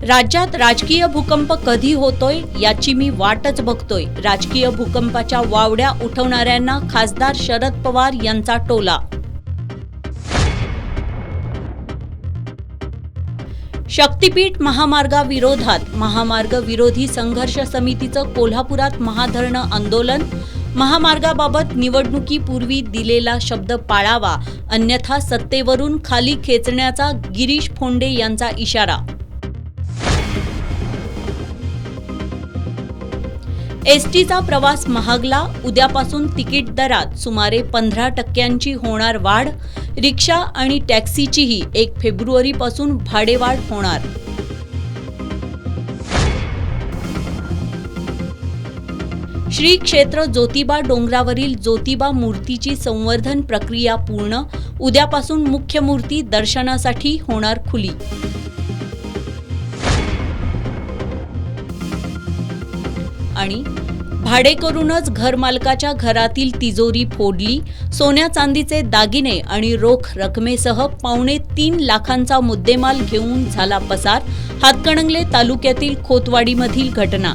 राज्यात राजकीय भूकंप कधी होतोय याची मी वाटच बघतोय. राजकीय भूकंपाच्या वावड्या उठवणाऱ्यांना खासदार शरद पवार यांचा टोला. शक्तीपीठ महामार्गाविरोधात महामार्ग विरोधी संघर्ष समितीचं कोल्हापुरात महाधरणं आंदोलन. महामार्गाबाबत निवडणुकीपूर्वी दिलेला शब्द पाळावा, अन्यथा सत्तेवरून खाली खेचण्याचा गिरीश फोंडे यांचा इशारा. एसटीचा प्रवास महागला. उद्यापासून तिकीट दरात सुमारे 15% होणार वाढ. रिक्षा आणि टॅक्सीचीही 1 फेब्रुवारीपासून भाडेवाढ होणार. श्री क्षेत्र ज्योतिबा डोंगरावरील ज्योतिबा मूर्तीची संवर्धन प्रक्रिया पूर्ण. उद्यापासून मुख्य मूर्ती दर्शनासाठी होणार खुली. आणि भाडेकरूनच घरमालकाच्या घरातील तिजोरी फोडली. सोन्या चांदीचे दागिने आणि रोख रकमेसह 2.25 लाखांचा मुद्देमाल घेऊन झाला पसार. हातकणंगले तालुक्यातील खोतवाडीमधील घटना.